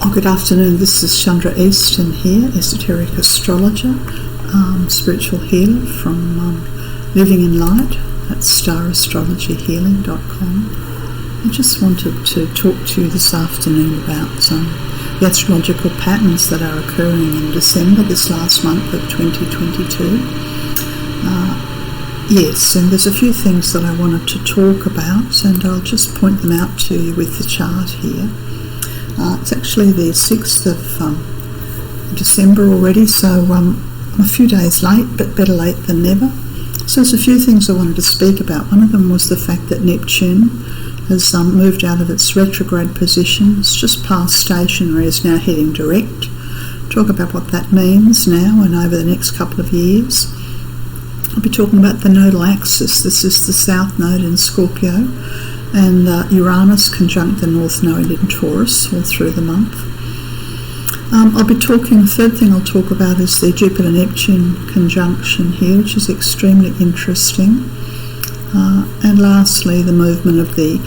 Good afternoon, this is Chandra Easton here, Esoteric Astrologer, spiritual healer from Living in Light at starastrologyhealing.com. I just wanted to talk to you this afternoon about the astrological patterns that are occurring in December, this last month of 2022. Yes, and there's a few things that I wanted to talk about, and I'll just point them out to you with the chart here. It's actually the 6th of December already, so I'm a few days late, but better late than never. So there's a few things I wanted to speak about. One of them was the fact that Neptune has moved out of its retrograde position. It's just past stationary, is now heading direct. Talk about what that means now and over the next couple of years. I'll be talking about the nodal axis. This is the south node in Scorpio, and Uranus conjunct the north node in Taurus all through the month. I'll be talking, third thing I'll talk about is the Jupiter-Neptune conjunction here, which is extremely interesting. And lastly, the movement of the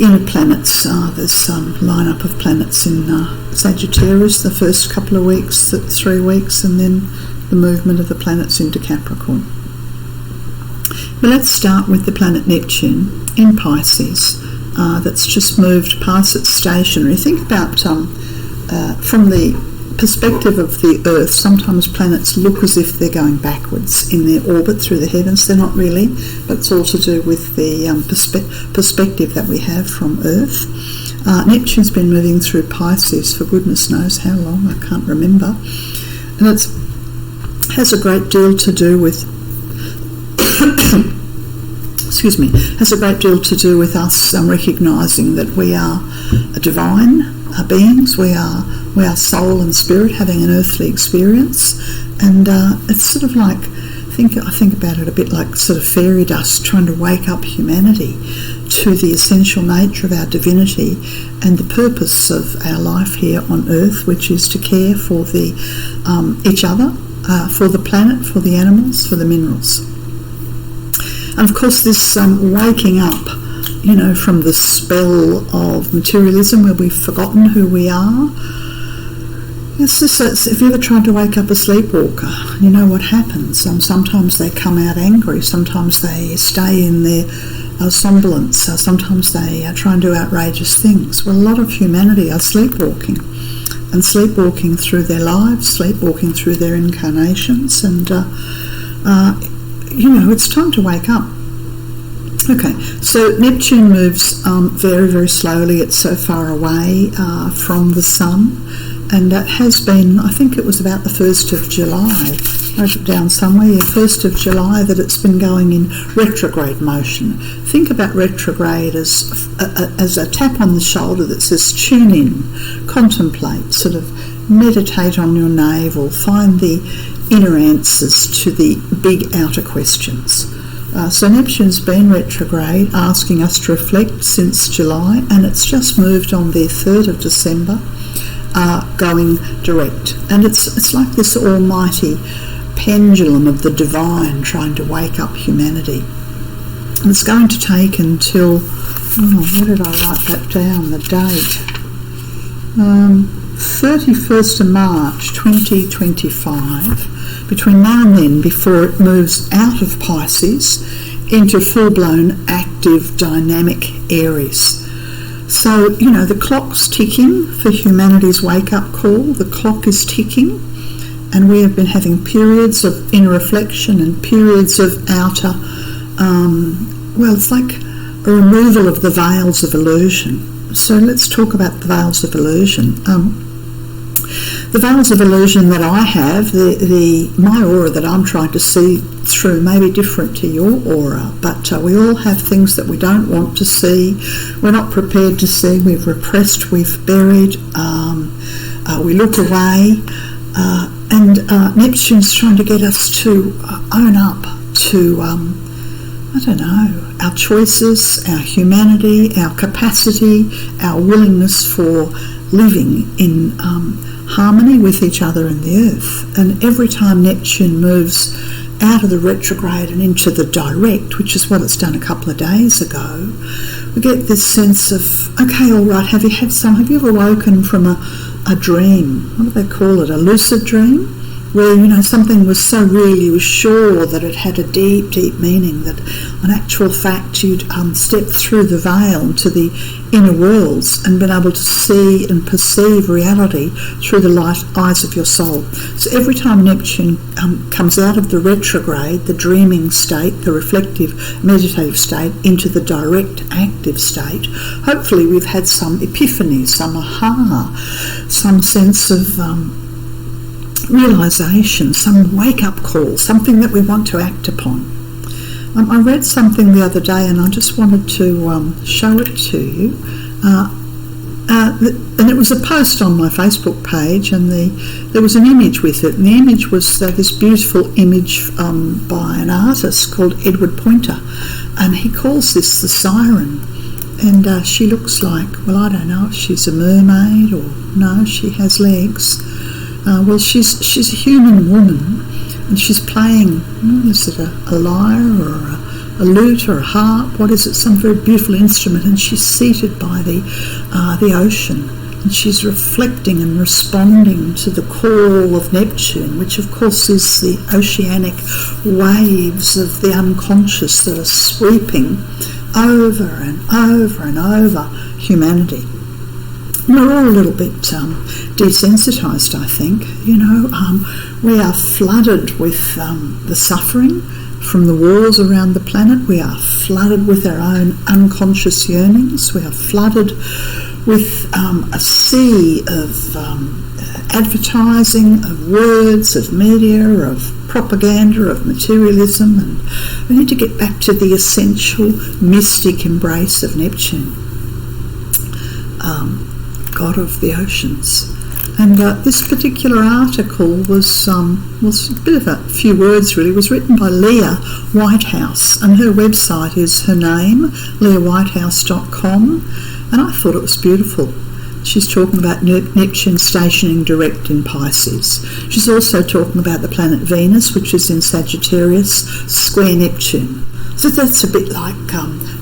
inner planets. There's some lineup of planets in Sagittarius the first couple of weeks, 3 weeks, and then the movement of the planets into Capricorn. But let's start with the planet Neptune in Pisces, that's just moved past its stationary. Think about from the perspective of the Earth, sometimes planets look as if they're going backwards in their orbit through the heavens. They're not really, but it's all to do with the perspective that we have from Earth. Neptune's been moving through Pisces for goodness knows how long, I can't remember. And it has a great deal to do with has a great deal to do with us recognising that we are divine beings. We are soul and spirit having an earthly experience, and it's sort of like I think about it a bit like sort of fairy dust, trying to wake up humanity to the essential nature of our divinity and the purpose of our life here on Earth, which is to care for the each other, for the planet, for the animals, for the minerals. And of course this waking up, from the spell of materialism where we've forgotten who we are. If you ever tried to wake up a sleepwalker, you know what happens. Sometimes they come out angry, sometimes they stay in their somnolence, sometimes they try and do outrageous things. Well, a lot of humanity are sleepwalking, and sleepwalking through their lives, sleepwalking through their incarnations, and it's time to wake up. Okay, so Neptune moves very, very slowly. It's so far away from the Sun, and it has been, I think it was about the 1st of July, I wrote it down somewhere, 1st of July, that it's been going in retrograde motion. Think about retrograde as a tap on the shoulder that says tune in, contemplate, sort of meditate on your navel, find the inner answers to the big outer questions. So Neptune's been retrograde, asking us to reflect since July, and it's just moved on the 3rd of December, going direct. And it's like this almighty pendulum of the divine trying to wake up humanity. And it's going to take until, where did I write that down, the date? 31st of March 2025, between now and then, before it moves out of Pisces into full-blown active dynamic Aries. So, the clock's ticking for humanity's wake-up call. The clock is ticking, and we have been having periods of inner reflection and periods of outer, it's like a removal of the veils of illusion. So let's talk about the veils of illusion. The veils of illusion that I have, my aura that I'm trying to see through may be different to your aura, but we all have things that we don't want to see, we're not prepared to see, we've repressed, we've buried, we look away, and Neptune's trying to get us to own up to, our choices, our humanity, our capacity, our willingness for living in harmony with each other and the Earth. And every time Neptune moves out of the retrograde and into the direct, which is what it's done a couple of days ago, we get this sense of, okay, all right, have you ever woken from a dream? What do they call it? A lucid dream? Where, something was so real, you were sure that it had a deep, deep meaning, that in actual fact you'd stepped through the veil into the inner worlds and been able to see and perceive reality through the light eyes of your soul. So every time Neptune comes out of the retrograde, the dreaming state, the reflective, meditative state, into the direct, active state, hopefully we've had some epiphany, some aha, some sense of realisation, some wake-up call, something that we want to act upon. I read something the other day and I just wanted to show it to you. And it was a post on my Facebook page, and there was an image with it. And the image was this beautiful image by an artist called Edward Poynter. And he calls this the siren. And she looks like, well, I don't know if she's a mermaid or no, she has legs. Well, she's a human woman, and she's playing, is it a lyre or a lute or a harp? What is it? Some very beautiful instrument, and she's seated by the ocean, and she's reflecting and responding to the call of Neptune, which of course is the oceanic waves of the unconscious that are sweeping over and over and over humanity. We're all a little bit desensitised, I think. We are flooded with the suffering from the wars around the planet. We are flooded with our own unconscious yearnings. We are flooded with a sea of advertising, of words, of media, of propaganda, of materialism, and we need to get back to the essential mystic embrace of Neptune, God of the oceans. And this particular article was a bit of a few words really. It was written by Leah Whitehouse, and her website is her name, leahwhitehouse.com, and I thought it was beautiful. She's talking about Neptune stationing direct in Pisces. She's also talking about the planet Venus, which is in Sagittarius, square Neptune. So that's a bit like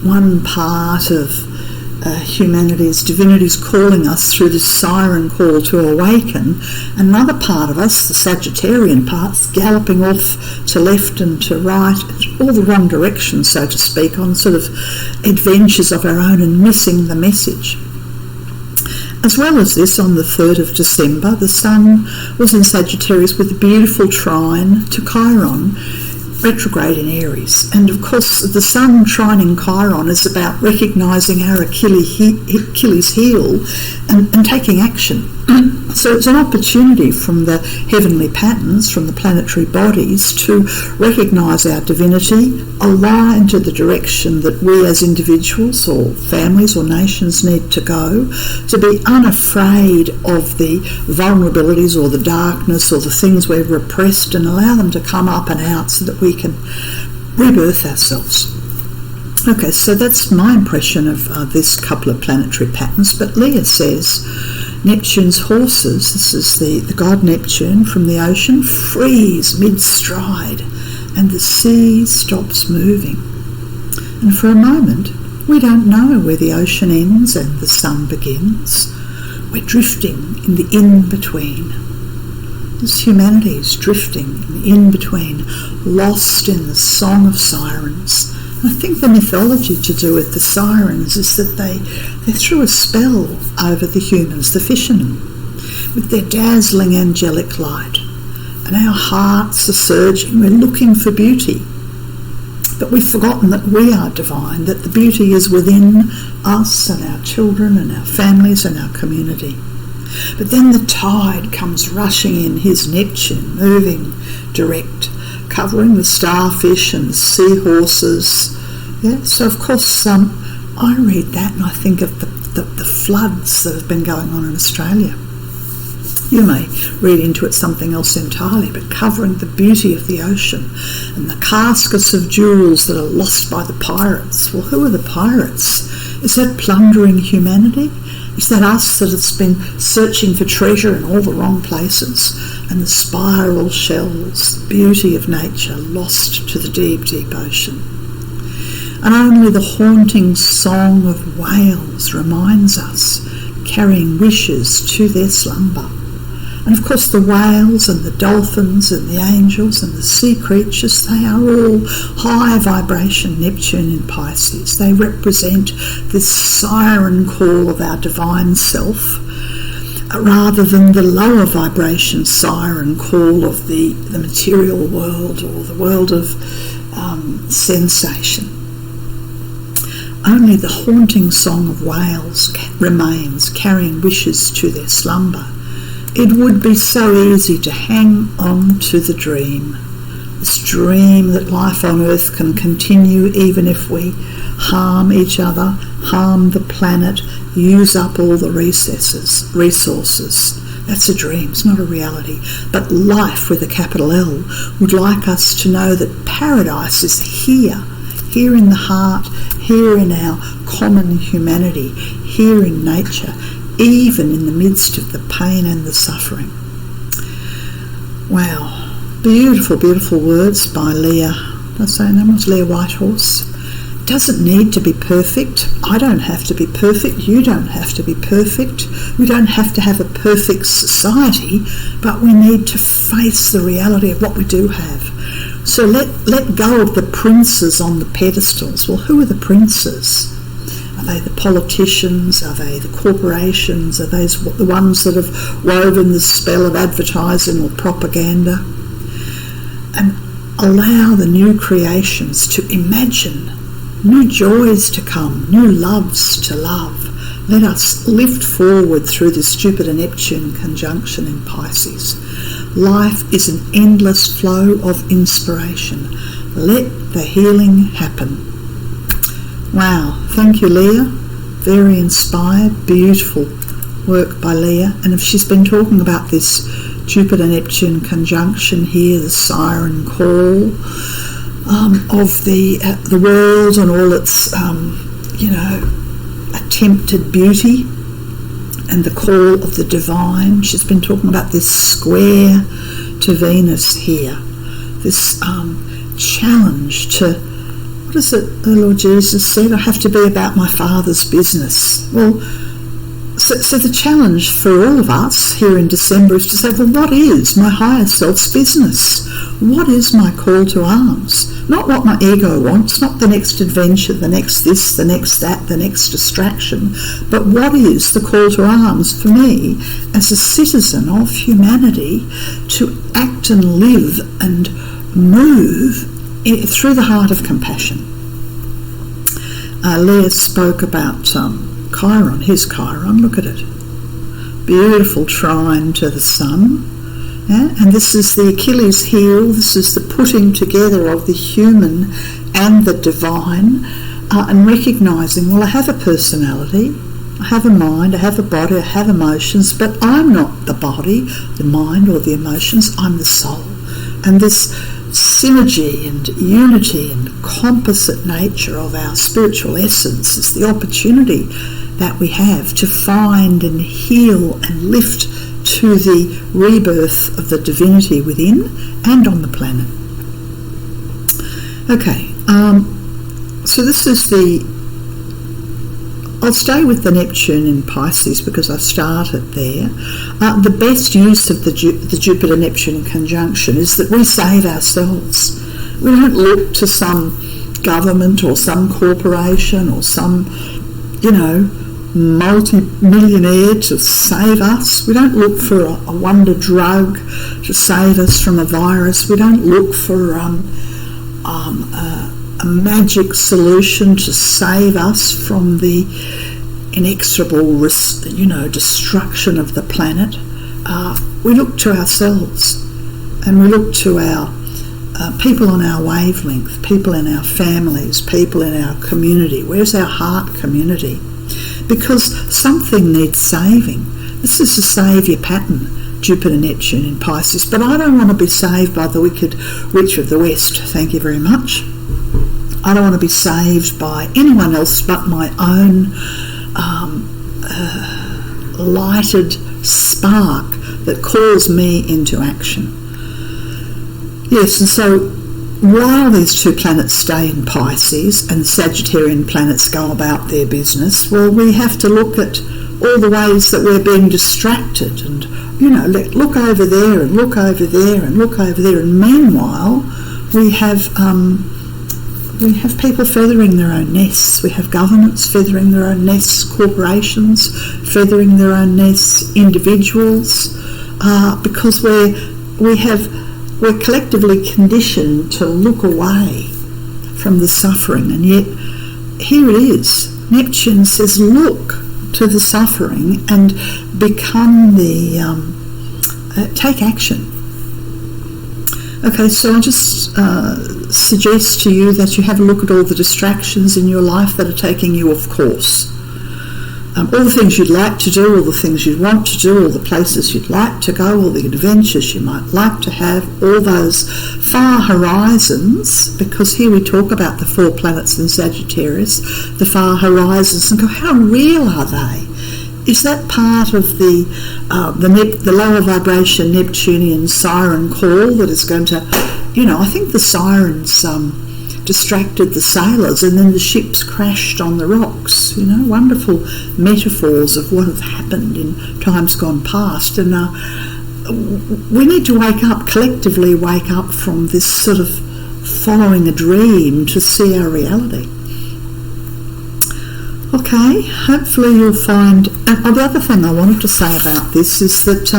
one part of humanity's divinity's calling us through this siren call to awaken. Another part of us, the Sagittarian part's galloping off to left and to right, all the wrong directions, so to speak, on sort of adventures of our own and missing the message. As well as this, on the 3rd of December, the Sun was in Sagittarius with a beautiful trine to Chiron, retrograde in Aries. And of course the Sun trining Chiron is about recognising our Achilles heel and taking action. So it's an opportunity from the heavenly patterns, from the planetary bodies, to recognise our divinity, align to the direction that we as individuals or families or nations need to go, to be unafraid of the vulnerabilities or the darkness or the things we've repressed, and allow them to come up and out so that we can rebirth ourselves. Okay, so that's my impression of this couple of planetary patterns. But Leah says Neptune's horses, this is the god Neptune from the ocean, freeze mid-stride and the sea stops moving. And for a moment we don't know where the ocean ends and the sun begins. We're drifting in the in-between. This humanity is drifting in the in-between, lost in the song of sirens. I think the mythology to do with the sirens is that they threw a spell over the humans, the fishermen, with their dazzling angelic light. And our hearts are surging, we're looking for beauty. But we've forgotten that we are divine, that the beauty is within us and our children and our families and our community. But then the tide comes rushing in, his Neptune, moving direct, covering the starfish and the seahorses. Yeah, so of course I read that and I think of the floods that have been going on in Australia. You may read into it something else entirely, but covering the beauty of the ocean and the caskets of jewels that are lost by the pirates. Well, who are the pirates? Is that plundering humanity? Is that us that has been searching for treasure in all the wrong places, and the spiral shells, the beauty of nature, lost to the deep, deep ocean? and only the haunting song of whales reminds us, carrying wishes to their slumber. And of course the whales and the dolphins and the angels and the sea creatures, they are all high vibration Neptune in Pisces. They represent this siren call of our divine self, rather than the lower vibration siren call of the material world or the world of sensation. Only the haunting song of whales remains, carrying wishes to their slumber. It would be so easy to hang on to the dream, this dream that life on Earth can continue even if we harm each other, harm the planet, use up all the resources. That's a dream, it's not a reality. But life with a capital L would like us to know that paradise is here in the heart, here in our common humanity, here in nature, even in the midst of the pain and the suffering. Wow, beautiful, beautiful words by Leah. Did I say her name was Leah Whitehorse? Doesn't need to be perfect. I don't have to be perfect. You don't have to be perfect. We don't have to have a perfect society, but we need to face the reality of what we do have. So let go of the princes on the pedestals. Well, who are the princes? Are they the politicians? Are they the corporations? Are they the ones that have woven the spell of advertising or propaganda? And allow the new creations to imagine new joys to come, new loves to love. Let us lift forward through this Jupiter-Neptune conjunction in Pisces. Life is an endless flow of inspiration. Let the healing happen. Wow, thank you, Leah. Very inspired, beautiful work by Leah. And if she's been talking about this Jupiter-Neptune conjunction here, the siren call of the world and all its, attempted beauty, and the call of the divine. She's been talking about this square to Venus here, this challenge to, what is it the Lord Jesus said? I have to be about my Father's business. Well, so the challenge for all of us here in December is to say, well, what is my higher self's business? What is my call to arms? Not what my ego wants, not the next adventure, the next this, the next that, the next distraction, but what is the call to arms for me as a citizen of humanity to act and live and move through the heart of compassion. Leah spoke about Chiron, his Chiron, look at it. Beautiful trine to the sun. Yeah? And this is the Achilles heel, this is the putting together of the human and the divine, and recognising, well, I have a personality, I have a mind, I have a body, I have emotions, but I'm not the body, the mind or the emotions, I'm the soul. And this synergy and unity and composite nature of our spiritual essence is the opportunity that we have to find and heal and lift to the rebirth of the divinity within and on the planet. Okay, so this is I'll stay with the Neptune in Pisces because I started there. The best use of the Jupiter-Neptune conjunction is that we save ourselves. We don't look to some government or some corporation or some, multi-millionaire to save us. We don't look for a wonder drug to save us from a virus. We don't look for a magic solution to save us from the inexorable destruction of the planet. We look to ourselves, and we look to our people on our wavelength, people in our families, people in our community. Where's our heart community? Because something needs saving. This is a saviour pattern, Jupiter-Neptune in Pisces, but I don't want to be saved by the wicked witch of the West, thank you very much. I don't want to be saved by anyone else but my own lighted spark that calls me into action. Yes, and so while these two planets stay in Pisces and the Sagittarian planets go about their business, well, we have to look at all the ways that we're being distracted and, look over there and look over there and look over there. And meanwhile, we have people feathering their own nests. We have governments feathering their own nests, corporations feathering their own nests, individuals, because we're collectively conditioned to look away from the suffering. And yet, here it is. Neptune says, look to the suffering and become take action. Okay, so I just suggest to you that you have a look at all the distractions in your life that are taking you off course. All the things you'd like to do, all the things you'd want to do, all the places you'd like to go, all the adventures you might like to have, all those far horizons, because here we talk about the 4 planets in Sagittarius, the far horizons, and go, how real are they? Is that part of the lower vibration Neptunian siren call that is going to, I think the sirens distracted the sailors and then the ships crashed on the rocks, wonderful metaphors of what have happened in times gone past. And we need to collectively wake up from this sort of following a dream to see our reality. Okay, hopefully you'll find... the other thing I wanted to say about this is that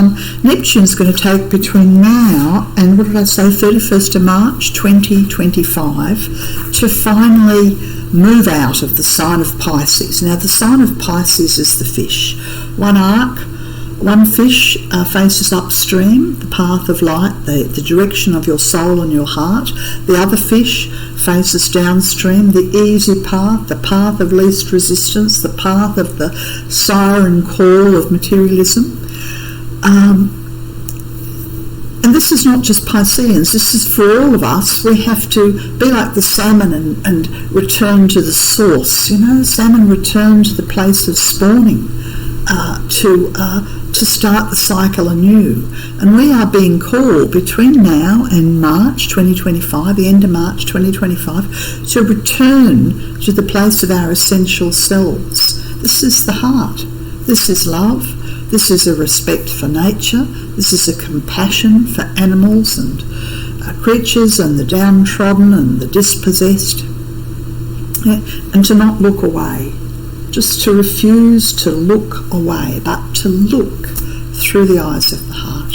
Neptune's going to take between now and, 31st of March 2025 to finally move out of the sign of Pisces. Now, the sign of Pisces is the fish. One fish faces upstream, the path of light, the direction of your soul and your heart. The other fish faces downstream, the easy path, the path of least resistance, the path of the siren call of materialism. And this is not just Pisceans, this is for all of us. We have to be like the salmon and return to the source. Salmon return to the place of spawning to start the cycle anew. And we are being called between now and March 2025, the end of March 2025, to return to the place of our essential selves. This is the heart. This is love. This is a respect for nature. This is a compassion for animals and creatures and the downtrodden and the dispossessed. And to not look away. Just to refuse to look away, but to look through the eyes of the heart.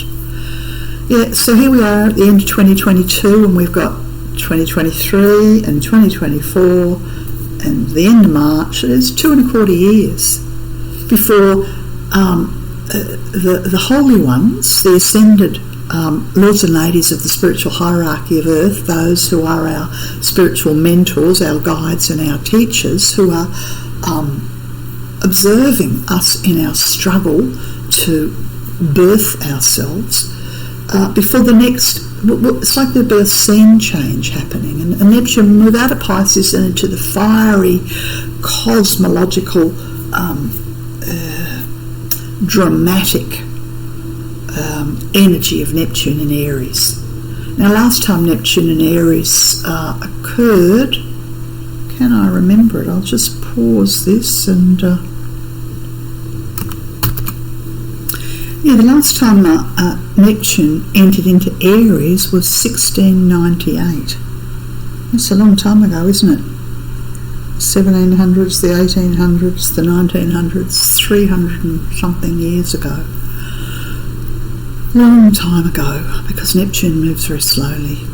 So here we are at the end of 2022, and we've got 2023 and 2024 and the end of March. It's 2.25 years before the holy ones, the ascended lords and ladies of the spiritual hierarchy of Earth, those who are our spiritual mentors, our guides and our teachers, who are observing us in our struggle to birth ourselves, before the next, it's like there'll be a scene change happening, and Neptune will move out of Pisces and into the fiery, cosmological, dramatic energy of Neptune in Aries. Now, last time Neptune in Aries occurred, can I remember it? I'll just pause this and... the last time Neptune entered into Aries was 1698. That's a long time ago, isn't it? 1700s, the 1800s, the 1900s, 300 and something years ago. Long time ago, because Neptune moves very slowly.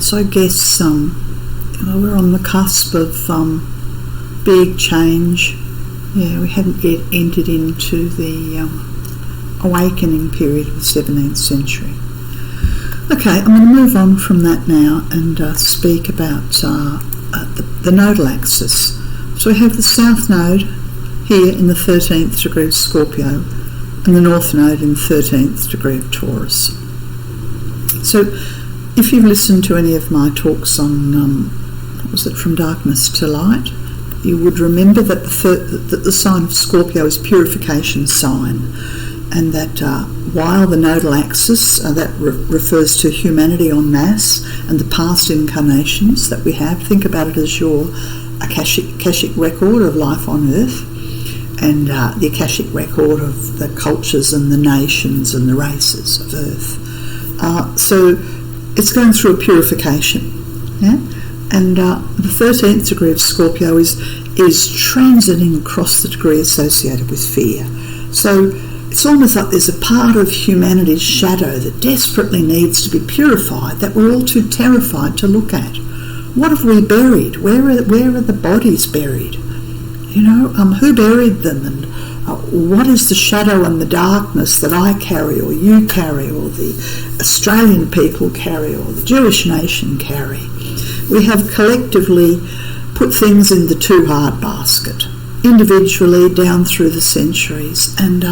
So I guess we're on the cusp of big change. We hadn't yet entered into the awakening period of the 17th century. Okay, I'm going to move on from that now and speak about the nodal axis. So we have the south node here in the 13th degree of Scorpio and the north node in the 13th degree of Taurus. So if you've listened to any of my talks on From Darkness to Light, you would remember that the sign of Scorpio is purification sign. and that while the nodal axis, that refers to humanity en masse and the past incarnations that we have, think about it as your Akashic record of life on Earth, and the Akashic record of the cultures and the nations and the races of Earth. So it's going through a purification, yeah? And the 13th degree of Scorpio is transiting across the degree associated with fear. So it's almost like there's a part of humanity's shadow that desperately needs to be purified, that we're all too terrified to look at. What have we buried? Where are the bodies buried? You know, who buried them, and what is the shadow and the darkness that I carry, or you carry, or the Australian people carry, or the Jewish nation carry? We have collectively put things in the too hard basket, individually down through the centuries, and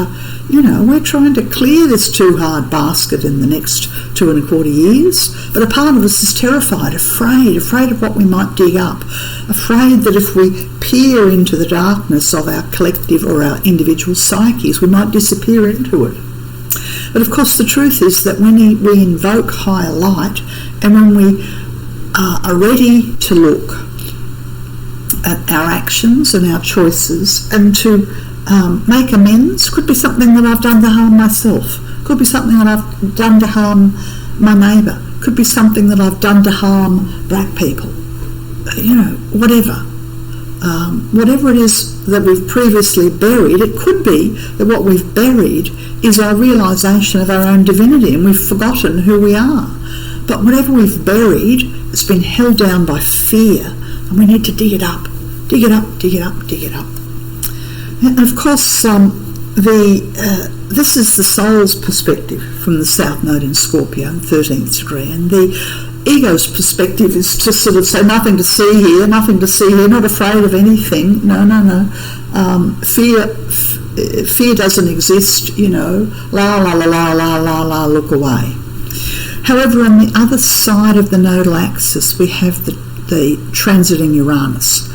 we're trying to clear this too hard basket in the next 2.25 years, but a part of us is terrified, afraid of what we might dig up, afraid that if we peer into the darkness of our collective or our individual psyches, we might disappear into it. But of course the truth is that when we invoke higher light, and when we are ready to look at our actions and our choices and to make amends, could be something that I've done to harm myself, could be something that I've done to harm my neighbour, could be something that I've done to harm black people, whatever. Whatever it is that we've previously buried, it could be that what we've buried is our realisation of our own divinity, and we've forgotten who we are. But whatever we've buried, it's been held down by fear, and we need to dig it up. Dig it up, dig it up, dig it up. And of course, this is the soul's perspective from the South Node in Scorpio, 13th degree, and the ego's perspective is to sort of say nothing to see here, not afraid of anything. No. Fear doesn't exist, la la la la la la la, look away. However, on the other side of the nodal axis, we have the transiting Uranus.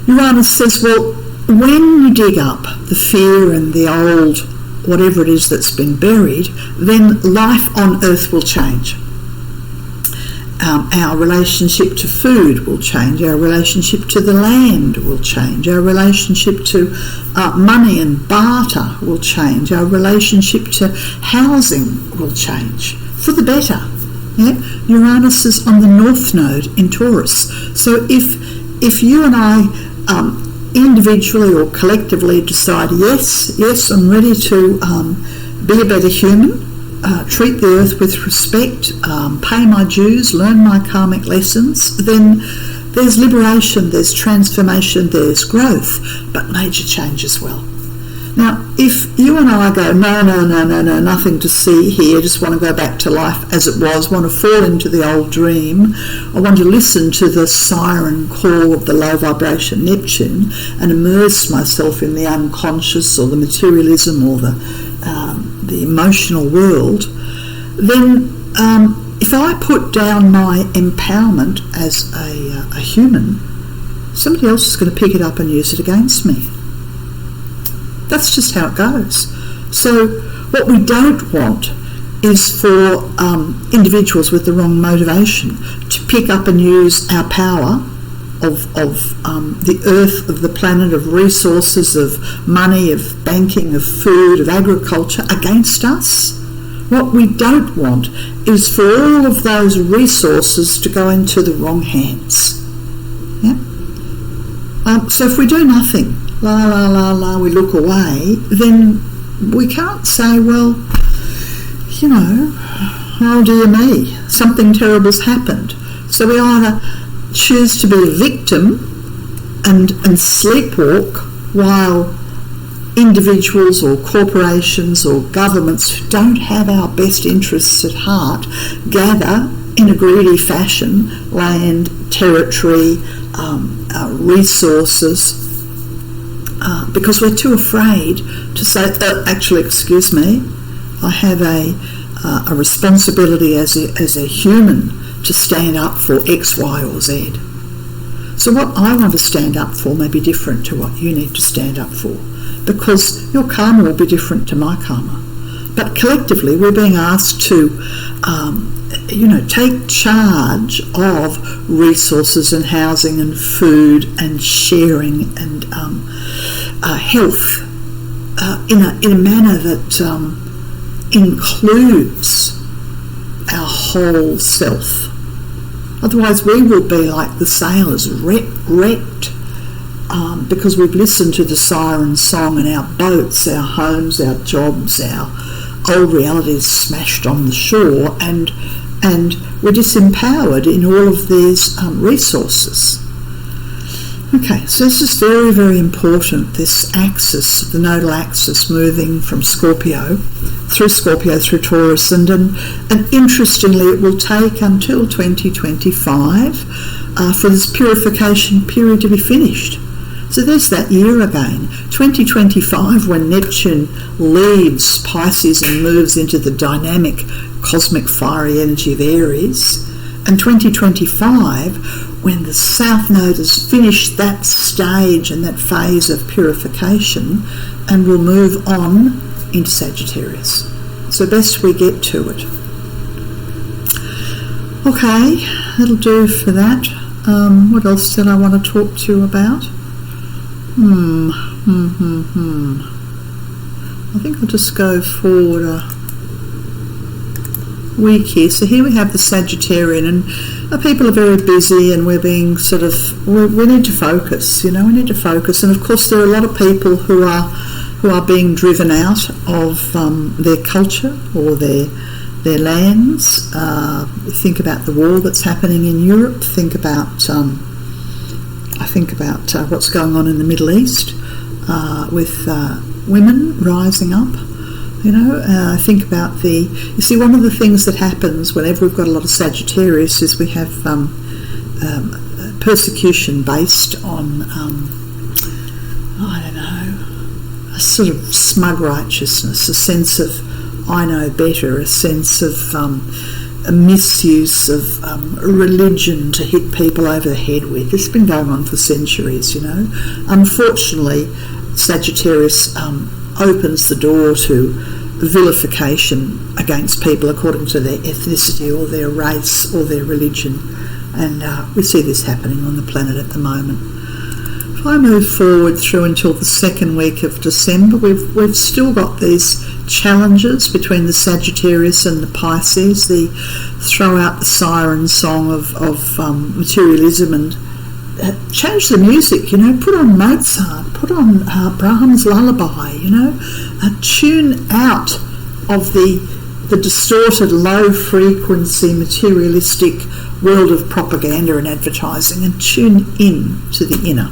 Uranus says, well, when you dig up the fear and the old whatever it is that's been buried, then life on Earth will change. Our relationship to food will change, our relationship to the land will change, our relationship to money and barter will change, our relationship to housing will change, for the better. Yeah? Uranus is on the North Node in Taurus. So if you and I individually or collectively decide, yes, I'm ready to be a better human, treat the earth with respect, pay my dues, learn my karmic lessons, then there's liberation, there's transformation, there's growth, but major change as well. Now, if you and I go, no, nothing to see here, just want to go back to life as it was, want to fall into the old dream, I want to listen to the siren call of the low vibration Neptune and immerse myself in the unconscious or the materialism or the emotional world, then if I put down my empowerment as a human, somebody else is going to pick it up and use it against me. That's just how it goes. So what we don't want is for individuals with the wrong motivation to pick up and use our power of the earth, of the planet, of resources, of money, of banking, of food, of agriculture against us. What we don't want is for all of those resources to go into the wrong hands. Yeah? So if we do nothing, we look away, then we can't say, well, oh dear me, something terrible's happened. So we either choose to be a victim and sleepwalk while individuals or corporations or governments who don't have our best interests at heart gather in a greedy fashion land, territory, resources, because we're too afraid to say, actually, excuse me, I have a responsibility as a human to stand up for X, Y or Z. So what I want to stand up for may be different to what you need to stand up for. because your karma will be different to my karma. But collectively, we're being asked to, take charge of resources and housing and food and sharing and health in a manner that includes our whole self. Otherwise, we will be like the sailors, wrecked, because we've listened to the siren song, and our boats, our homes, our jobs, our old realities smashed on the shore, and we're disempowered in all of these resources. Okay, so this is very, very important, this axis, the nodal axis, moving from Scorpio through Taurus, and interestingly it will take until 2025 for this purification period to be finished. So there's that year again, 2025, when Neptune leaves Pisces and moves into the dynamic cosmic fiery energy of Aries, and 2025 when the South Node has finished that stage and that phase of purification and will move on into Sagittarius. So best we get to it. Okay, that'll do for that. What else did I want to talk to you about? I think I'll just go forward a week here. So here we have the Sagittarian, and people are very busy, and we're being we need to focus, we need to focus. And of course there are a lot of people who are being driven out of their culture or their lands. Think about the war that's happening in Europe. Think about what's going on in the Middle East with women rising up. Think about one of the things that happens whenever we've got a lot of Sagittarius is we have persecution based on, a sort of smug righteousness, a sense of I know better, a sense of a misuse of religion to hit people over the head with. It's been going on for centuries, Unfortunately, Sagittarius opens the door to vilification against people according to their ethnicity or their race or their religion, and we see this happening on the planet at the moment. If I move forward through until the second week of December, we've still got these challenges between the Sagittarius and the Pisces. The throw out the siren song of materialism and change the music, put on Mozart, put on Brahms' lullaby, tune out of the distorted, low-frequency, materialistic world of propaganda and advertising, and tune in to the inner.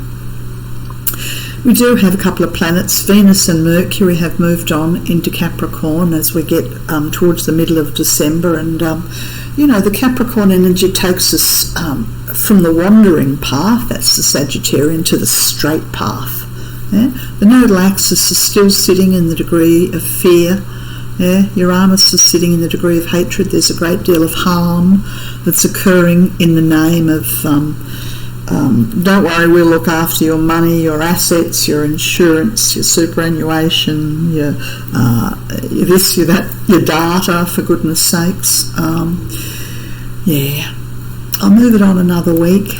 We do have a couple of planets. Venus and Mercury have moved on into Capricorn as we get towards the middle of December, and the Capricorn energy takes us from the wandering path, that's the Sagittarian, to the straight path. Yeah? The nodal axis is still sitting in the degree of fear. Yeah? Uranus is sitting in the degree of hatred. There's a great deal of harm that's occurring in the name of don't worry, we'll look after your money, your assets, your insurance, your superannuation, your this, your that, your data, for goodness sakes. I'll move it on another week.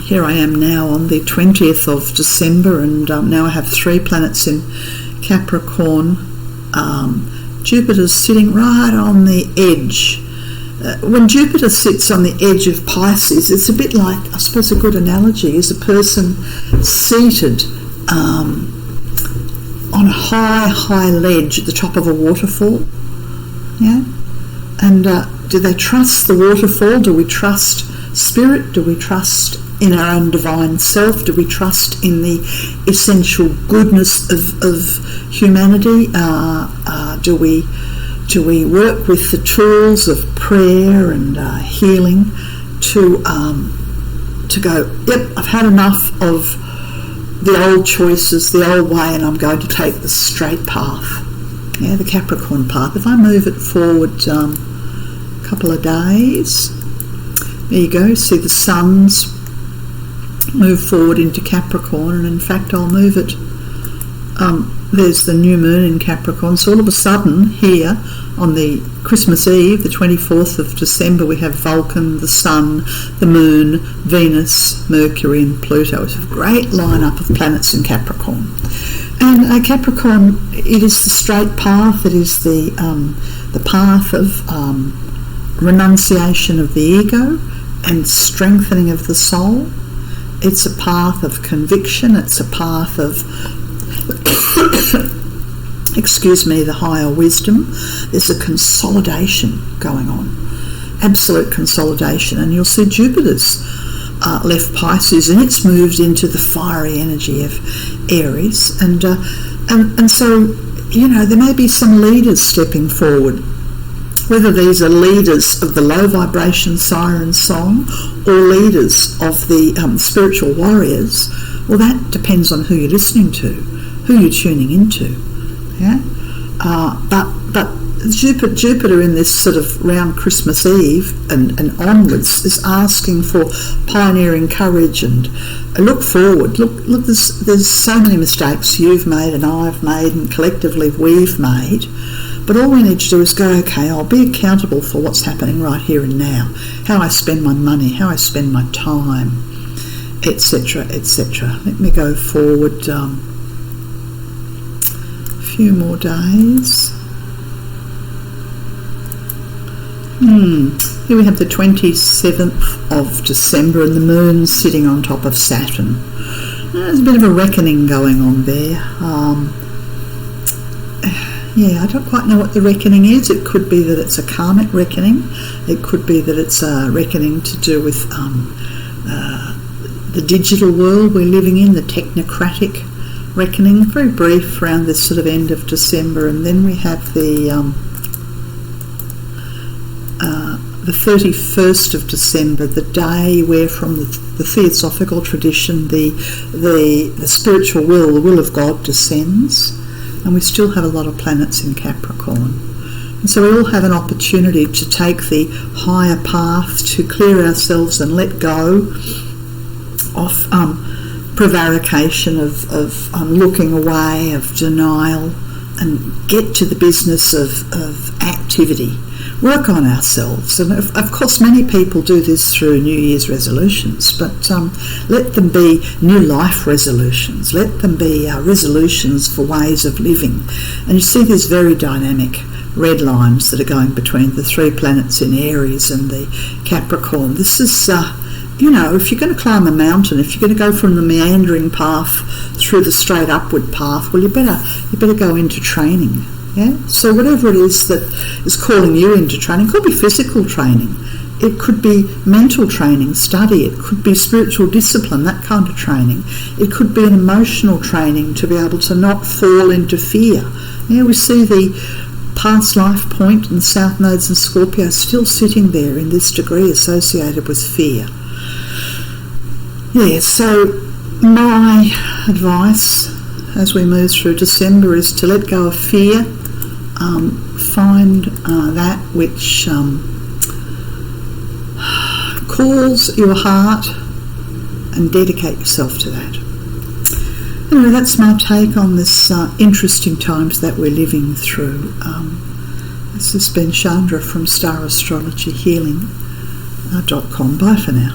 Here I am now on the 20th of December, and now I have 3 planets in Capricorn. Jupiter's sitting right on the edge. When Jupiter sits on the edge of Pisces, it's a bit like, I suppose a good analogy is a person seated on a high ledge at the top of a waterfall. Yeah? And do they trust the waterfall? Do we trust spirit? Do we trust in our own divine self? Do we trust in the essential goodness of humanity? Do we work with the tools of prayer and healing to go, yep, I've had enough of the old choices, the old way, and I'm going to take the straight path, the Capricorn path. If I move it forward a couple of days, there you go, see the sun's move forward into Capricorn, and in fact I'll move it there's the new moon in Capricorn. So all of a sudden here on the Christmas Eve, the 24th of December, we have Vulcan, the Sun, the Moon, Venus, Mercury and Pluto. It's a great lineup of planets in Capricorn. And Capricorn, it is the straight path. It is the path of renunciation of the ego and strengthening of the soul. It's a path of conviction. It's a path of the higher wisdom. There's a consolidation going on, absolute consolidation. And you'll see Jupiter's left Pisces, and it's moved into the fiery energy of Aries. And so, there may be some leaders stepping forward, whether these are leaders of the low vibration siren song or leaders of the spiritual warriors. Well, that depends on who you're listening to, who you're tuning into. Yeah, but Jupiter in this sort of round Christmas Eve and onwards is asking for pioneering courage and look forward. Look. There's so many mistakes you've made and I've made and collectively we've made. But all we need to do is go, okay, I'll be accountable for what's happening right here and now, how I spend my money, how I spend my time, etc., etc. Let me go forward a few more days. Here we have the 27th of December and the moon sitting on top of Saturn. There's a bit of a reckoning going on there. I don't quite know what the reckoning is. It could be that it's a karmic reckoning. It could be that it's a reckoning to do with the digital world we're living in, the technocratic reckoning. Very brief around this sort of end of December. And then we have the 31st of December, the day where from the theosophical tradition the spiritual will, the will of God, descends. And we still have a lot of planets in Capricorn. And so we all have an opportunity to take the higher path, to clear ourselves and let go of prevarication, of looking away, of denial, and get to the business of activity. Work on ourselves. And of course many people do this through New Year's resolutions, but let them be new life resolutions. Let them be resolutions for ways of living. And you see these very dynamic red lines that are going between the three planets in Aries and the Capricorn. This is, if you're going to climb a mountain, if you're going to go from the meandering path through the straight upward path, well, you better go into training. Yeah? So whatever it is that is calling you into training, it could be physical training, it could be mental training, study, it could be spiritual discipline, that kind of training. It could be an emotional training to be able to not fall into fear. Yeah, we see the past life point and south nodes and Scorpio still sitting there in this degree associated with fear. Yeah, so my advice as we move through December is to let go of fear. Find that which calls your heart and dedicate yourself to that. Anyway, that's my take on this interesting times that we're living through. This has been Chandra from Star Astrology Healing.com. Bye for now.